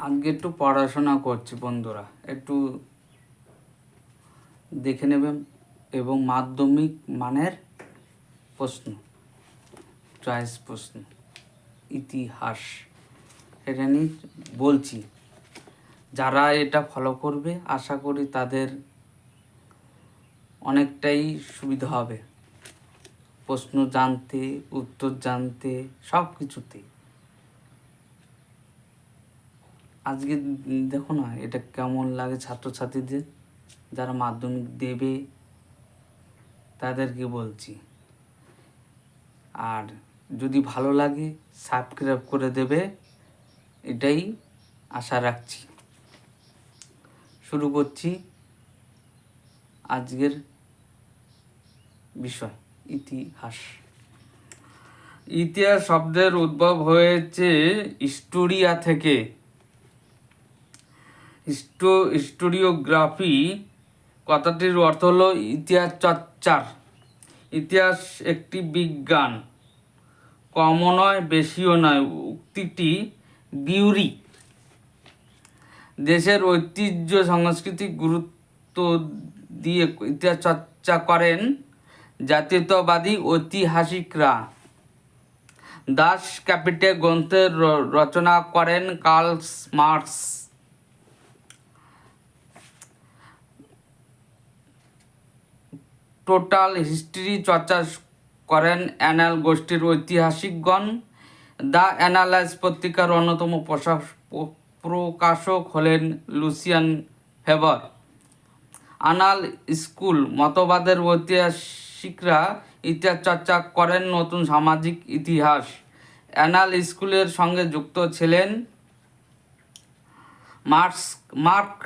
আজকে একটু পড়াশোনা করছি বন্ধুরা, একটু দেখে নেবেন। এবং মাধ্যমিক মানের প্রশ্ন, চয়েস প্রশ্ন, ইতিহাস, এটা নিয়ে বলছি। যারা এটা ফলো করবে আশা করি তাদের অনেকটাই সুবিধা হবে প্রশ্ন জানতে, উত্তর জানতে, সব কিছুতে। আজকে দেখো না এটা কেমন লাগে ছাত্রছাত্রীদের, যারা মাধ্যমিক দেবে তাদেরকে বলছি। আর যদি ভালো লাগে সাবস্ক্রাইব করে দেবে, এটাই আশা রাখছি। শুরু করছি আজকের বিষয়, ইতিহাস। ইতিহাস শব্দের উদ্ভব হয়েছে হিস্টোরিয়া থেকে। হিস্টোরিওগ্রাফি কথাটির অর্থ হলো ইতিহাস চর্চার। ইতিহাস একটি বিজ্ঞান, কমও নয় বেশিও নয়। উক্তিটি বিউরি দেশের ঐতিহ্য সংস্কৃতি গুরুত্ব দিয়ে ইতিহাস চর্চা করেন জাতীয়তাবাদী ঐতিহাসিকরা। দাস ক্যাপিটাল গ্রন্থের রচনা করেন কার্ল মার্কস। টোটাল হিস্ট্রি চর্চা করেন অ্যানাল গোষ্ঠীর ঐতিহাসিকগণ। দ্য অ্যানালাইজ পত্রিকার অন্যতম প্রকাশক হলেন লুসিয়ান ফেভার। আনাল স্কুল মতবাদের ঐতিহাসিকরা ইতিহাস চর্চা করেন নতুন সামাজিক ইতিহাস। অ্যানাল স্কুলের সঙ্গে যুক্ত ছিলেন মার্ক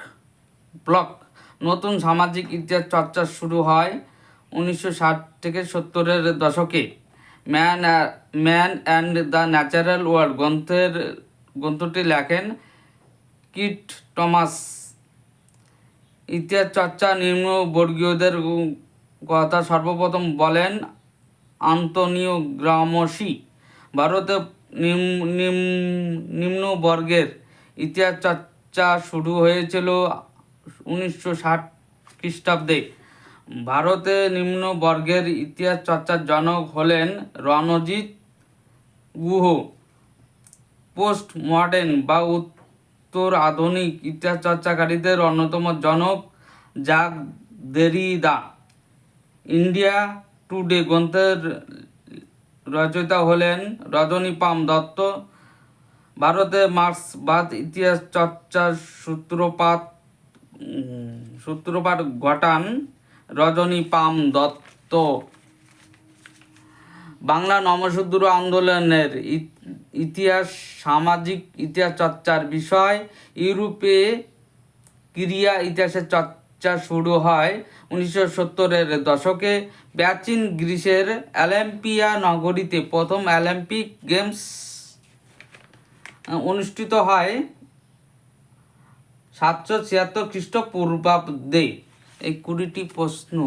ব্লক। নতুন সামাজিক ইতিহাস চর্চা শুরু হয় 1960 থেকে 70-এর দশকে। Man and the natural world গ্রন্থটি লেখেন কিট টমাস। ইতিহাস চর্চা নিম্নবর্গীয়দের কথা সর্বপ্রথম বলেন আন্তোনিও গ্রামশি। ভারতে নিম্নবর্গের ইতিহাস চর্চা শুরু হয়েছিল 1960 খ্রিস্টাব্দে। ভারতে নিম্নবর্গের ইতিহাস চর্চার জনক হলেন রণজিৎ গুহ। পোস্ট মডার্ন বা উত্তর আধুনিক ইতিহাস চর্চাকারীদের অন্যতম জনক জাক দেরিদা। ইন্ডিয়া টুডে গ্রন্থের রচয়িতা হলেন রজনীপাল দত্ত। ভারতে মার্ক্সবাদ ইতিহাস চর্চার সূত্রপাত ঘটান রজনীপাল দত্ত। বাংলা নমশূদ্র আন্দোলনের ইতিহাস সামাজিক ইতিহাস চর্চার বিষয়। ইউরোপে ক্রিয়া ইতিহাসের চর্চা শুরু হয় 1970-এর দশকে। প্রাচীন গ্রিসের অলিম্পিয়া নগরীতে প্রথম অলিম্পিক গেমস অনুষ্ঠিত হয় 776 খ্রিস্টপূর্বাব্দে। এই 20টি প্রশ্ন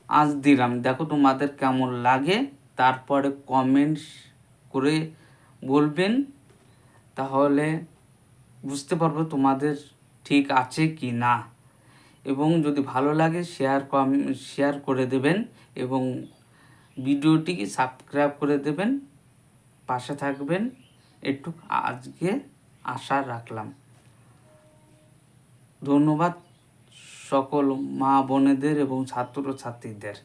আজ দিলাম, দেখো তোমাদের কেমন লাগে, তারপরে কমেন্টস করে বলবেন, তাহলে বুঝতে পারবো তোমাদের ঠিক আছে কি না। এবং যদি ভালো লাগে শেয়ার করে দেবেন এবং ভিডিওটিকে সাবস্ক্রাইব করে দেবেন, পাশে থাকবেন, একটু আজকে আশা রাখলাম। ধন্যবাদ সকল মা বোনেদের এবং ছাত্রছাত্রীদের।